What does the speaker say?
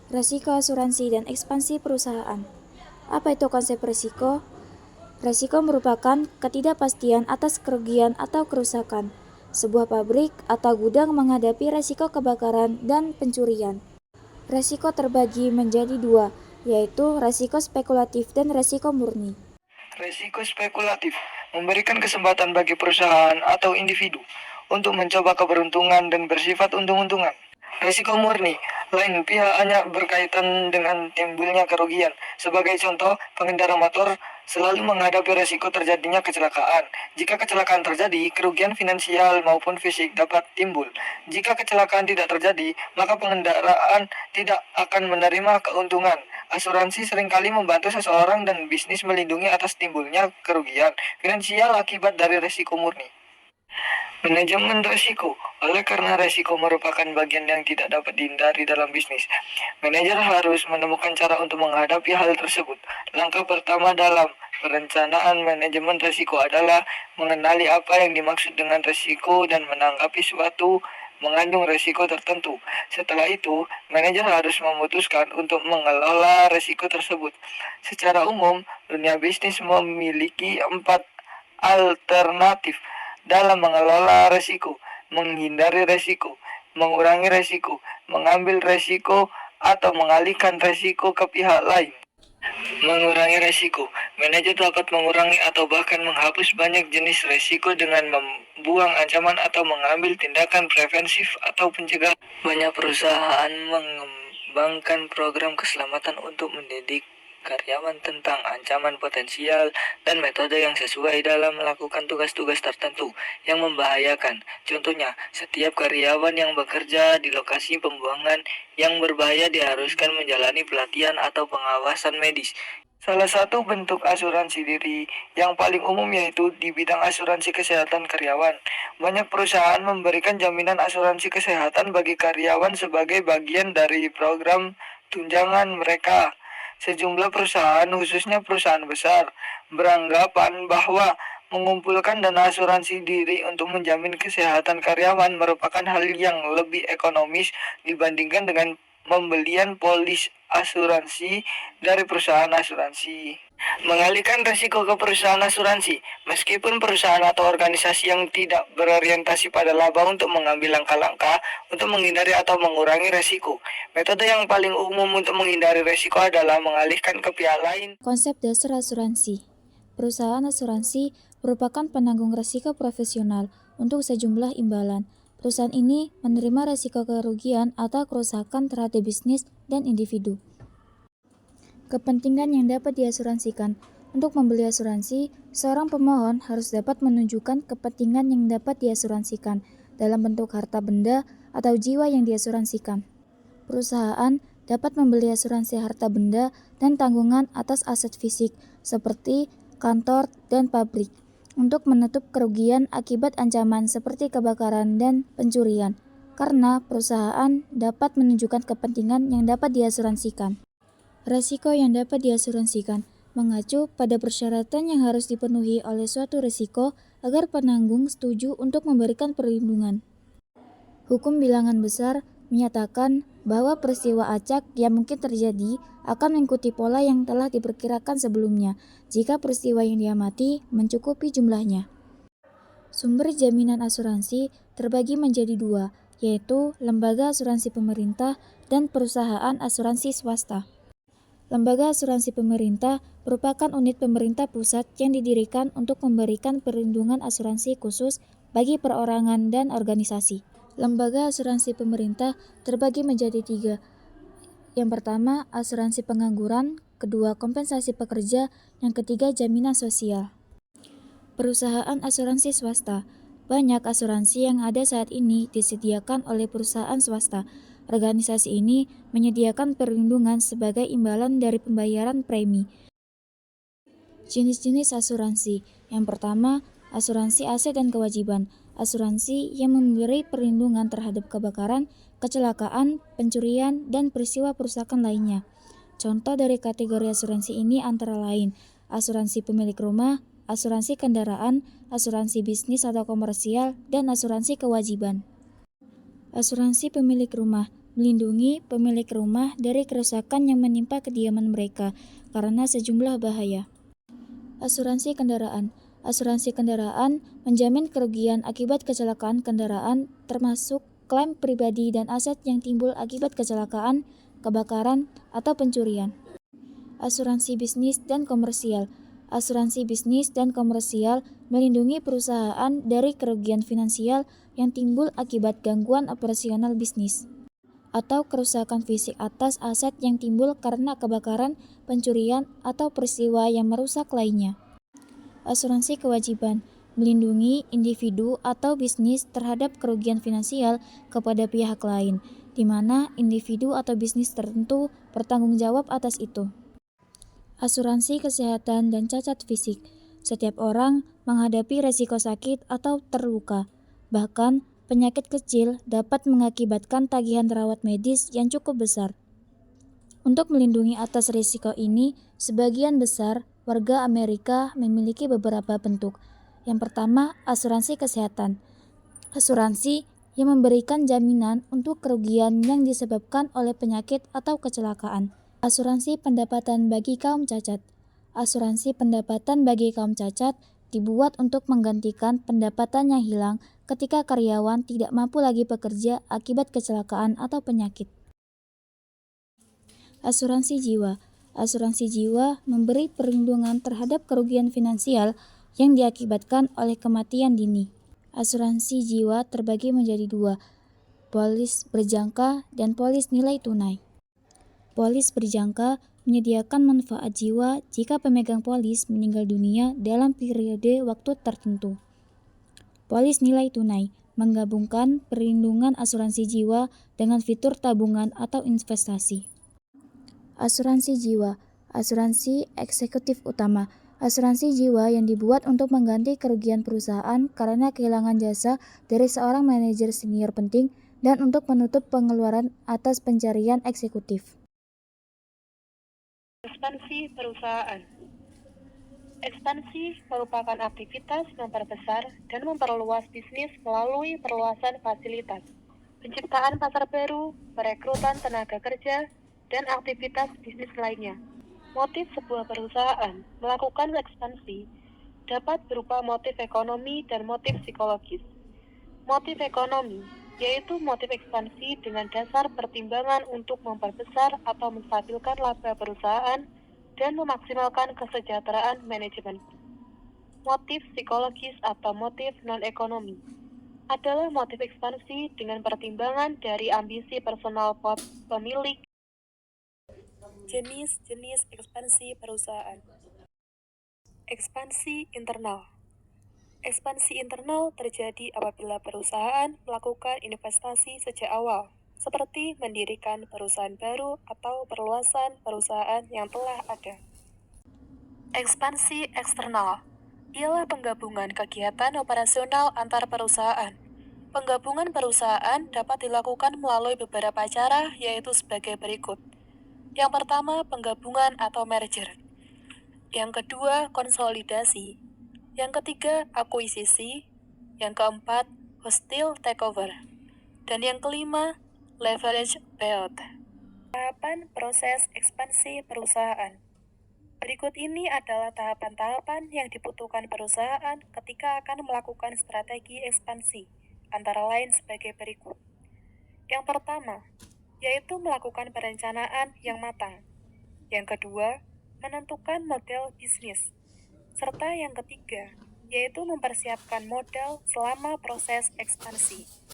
Resiko asuransi dan ekspansi perusahaan. Apa itu konsep resiko? Resiko merupakan ketidakpastian atas kerugian atau kerusakan. Sebuah pabrik atau gudang menghadapi resiko kebakaran dan pencurian. Resiko terbagi menjadi dua, yaitu resiko spekulatif dan resiko murni. Resiko spekulatif memberikan kesempatan bagi perusahaan atau individu untuk mencoba keberuntungan dan bersifat untung-untungan. Risiko murni, lain pihak hanya berkaitan dengan timbulnya kerugian. Sebagai contoh, pengendara motor selalu menghadapi risiko terjadinya kecelakaan. Jika kecelakaan terjadi, kerugian finansial maupun fisik dapat timbul. Jika kecelakaan tidak terjadi, maka pengendaraan tidak akan menerima keuntungan. Asuransi seringkali membantu seseorang dan bisnis melindungi atas timbulnya kerugian finansial akibat dari risiko murni. Manajemen risiko. Oleh karena risiko merupakan bagian yang tidak dapat dihindari dalam bisnis, manajer harus menemukan cara untuk menghadapi hal tersebut. Langkah pertama dalam perencanaan manajemen risiko adalah mengenali apa yang dimaksud dengan risiko dan menanggapi suatu mengandung risiko tertentu. Setelah itu, manajer harus memutuskan untuk mengelola risiko tersebut. Secara umum, dunia bisnis memiliki 4 alternatif dalam mengelola risiko: menghindari risiko, mengurangi risiko, mengambil risiko, atau mengalihkan risiko ke pihak lain. Mengurangi risiko. Manajer dapat mengurangi atau bahkan menghapus banyak jenis risiko dengan membuang ancaman atau mengambil tindakan preventif atau pencegahan. Banyak perusahaan mengembangkan program keselamatan untuk mendidik karyawan tentang ancaman potensial dan metode yang sesuai dalam melakukan tugas-tugas tertentu yang membahayakan. Contohnya, setiap karyawan yang bekerja di lokasi pembuangan yang berbahaya diharuskan menjalani pelatihan atau pengawasan medis. Salah satu bentuk asuransi diri yang paling umum yaitu di bidang asuransi kesehatan karyawan. Banyak perusahaan memberikan jaminan asuransi kesehatan bagi karyawan sebagai bagian dari program tunjangan mereka. Sejumlah perusahaan, khususnya perusahaan besar, beranggapan bahwa mengumpulkan dana asuransi diri untuk menjamin kesehatan karyawan merupakan hal yang lebih ekonomis dibandingkan dengan pembelian polis asuransi dari perusahaan asuransi. Mengalihkan risiko ke perusahaan asuransi. Meskipun perusahaan atau organisasi yang tidak berorientasi pada laba untuk mengambil langkah-langkah untuk menghindari atau mengurangi risiko. Metode yang paling umum untuk menghindari risiko adalah mengalihkan ke pihak lain. Konsep dasar asuransi. Perusahaan asuransi merupakan penanggung risiko profesional untuk sejumlah imbalan. Perusahaan ini menerima risiko kerugian atau kerusakan terhadap bisnis dan individu. Kepentingan yang dapat diasuransikan. Untuk membeli asuransi, seorang pemohon harus dapat menunjukkan kepentingan yang dapat diasuransikan dalam bentuk harta benda atau jiwa yang diasuransikan. Perusahaan dapat membeli asuransi harta benda dan tanggungan atas aset fisik seperti kantor dan pabrik untuk menutup kerugian akibat ancaman seperti kebakaran dan pencurian, karena perusahaan dapat menunjukkan kepentingan yang dapat diasuransikan. Risiko yang dapat diasuransikan mengacu pada persyaratan yang harus dipenuhi oleh suatu risiko agar penanggung setuju untuk memberikan perlindungan. Hukum bilangan besar menyatakan bahwa peristiwa acak yang mungkin terjadi akan mengikuti pola yang telah diperkirakan sebelumnya jika peristiwa yang diamati mencukupi jumlahnya. Sumber jaminan asuransi terbagi menjadi dua, yaitu lembaga asuransi pemerintah dan perusahaan asuransi swasta. Lembaga asuransi pemerintah merupakan unit pemerintah pusat yang didirikan untuk memberikan perlindungan asuransi khusus bagi perorangan dan organisasi. Lembaga asuransi pemerintah terbagi menjadi tiga. Yang pertama, asuransi pengangguran, kedua, kompensasi pekerja, yang ketiga, jaminan sosial. Perusahaan asuransi swasta. Banyak asuransi yang ada saat ini disediakan oleh perusahaan swasta. Organisasi ini menyediakan perlindungan sebagai imbalan dari pembayaran premi. Jenis-jenis asuransi. Yang pertama, asuransi aset dan kewajiban. Asuransi yang memberi perlindungan terhadap kebakaran, kecelakaan, pencurian, dan peristiwa perusakan lainnya. Contoh dari kategori asuransi ini antara lain asuransi pemilik rumah, asuransi kendaraan, asuransi bisnis atau komersial, dan asuransi kewajiban. Asuransi pemilik rumah melindungi pemilik rumah dari kerusakan yang menimpa kediaman mereka karena sejumlah bahaya. Asuransi kendaraan. Asuransi kendaraan menjamin kerugian akibat kecelakaan kendaraan termasuk klaim pribadi dan aset yang timbul akibat kecelakaan, kebakaran, atau pencurian. Asuransi bisnis dan komersial. Asuransi bisnis dan komersial melindungi perusahaan dari kerugian finansial yang timbul akibat gangguan operasional bisnis atau kerusakan fisik atas aset yang timbul karena kebakaran, pencurian, atau peristiwa yang merusak lainnya. Asuransi kewajiban melindungi individu atau bisnis terhadap kerugian finansial kepada pihak lain, di mana individu atau bisnis tertentu bertanggung jawab atas itu. Asuransi kesehatan dan cacat fisik. Setiap orang menghadapi resiko sakit atau terluka. Bahkan, penyakit kecil dapat mengakibatkan tagihan rawat medis yang cukup besar. Untuk melindungi atas risiko ini, sebagian besar warga Amerika memiliki beberapa bentuk. Yang pertama, asuransi kesehatan. Asuransi yang memberikan jaminan untuk kerugian yang disebabkan oleh penyakit atau kecelakaan. Asuransi pendapatan bagi kaum cacat. Asuransi pendapatan bagi kaum cacat dibuat untuk menggantikan pendapatan yang hilang ketika karyawan tidak mampu lagi bekerja akibat kecelakaan atau penyakit. Asuransi jiwa. Asuransi jiwa memberi perlindungan terhadap kerugian finansial yang diakibatkan oleh kematian dini. Asuransi jiwa terbagi menjadi dua, polis berjangka dan polis nilai tunai. Polis berjangka menyediakan manfaat jiwa jika pemegang polis meninggal dunia dalam periode waktu tertentu. Polis nilai tunai menggabungkan perlindungan asuransi jiwa dengan fitur tabungan atau investasi. Asuransi jiwa. Asuransi eksekutif utama. Asuransi jiwa yang dibuat untuk mengganti kerugian perusahaan karena kehilangan jasa dari seorang manajer senior penting dan untuk menutup pengeluaran atas pencarian eksekutif. Ekspansi perusahaan. Ekspansi merupakan aktivitas memperbesar dan memperluas bisnis melalui perluasan fasilitas, penciptaan pasar baru, perekrutan tenaga kerja, dan aktivitas bisnis lainnya. Motif sebuah perusahaan melakukan ekspansi dapat berupa motif ekonomi dan motif psikologis. Motif ekonomi yaitu motif ekspansi dengan dasar pertimbangan untuk memperbesar atau menstabilkan laba perusahaan dan memaksimalkan kesejahteraan manajemen. Motif psikologis atau motif non-ekonomi adalah motif ekspansi dengan pertimbangan dari ambisi personal pemilik. Jenis-jenis ekspansi perusahaan. Ekspansi internal. Ekspansi internal terjadi apabila perusahaan melakukan investasi sejak awal, seperti mendirikan perusahaan baru atau perluasan perusahaan yang telah ada. Ekspansi eksternal ialah penggabungan kegiatan operasional antar perusahaan. Penggabungan perusahaan dapat dilakukan melalui beberapa cara, yaitu sebagai berikut. Yang pertama, penggabungan atau merger. Yang kedua, konsolidasi. Yang ketiga, akuisisi. Yang keempat, hostile takeover. Dan yang kelima, leverage build. Tahapan proses ekspansi perusahaan. Berikut ini adalah tahapan-tahapan yang dibutuhkan perusahaan ketika akan melakukan strategi ekspansi, antara lain sebagai berikut. Yang pertama, yaitu melakukan perencanaan yang matang. Yang kedua, menentukan model bisnis. Serta yang ketiga, yaitu mempersiapkan modal selama proses ekspansi.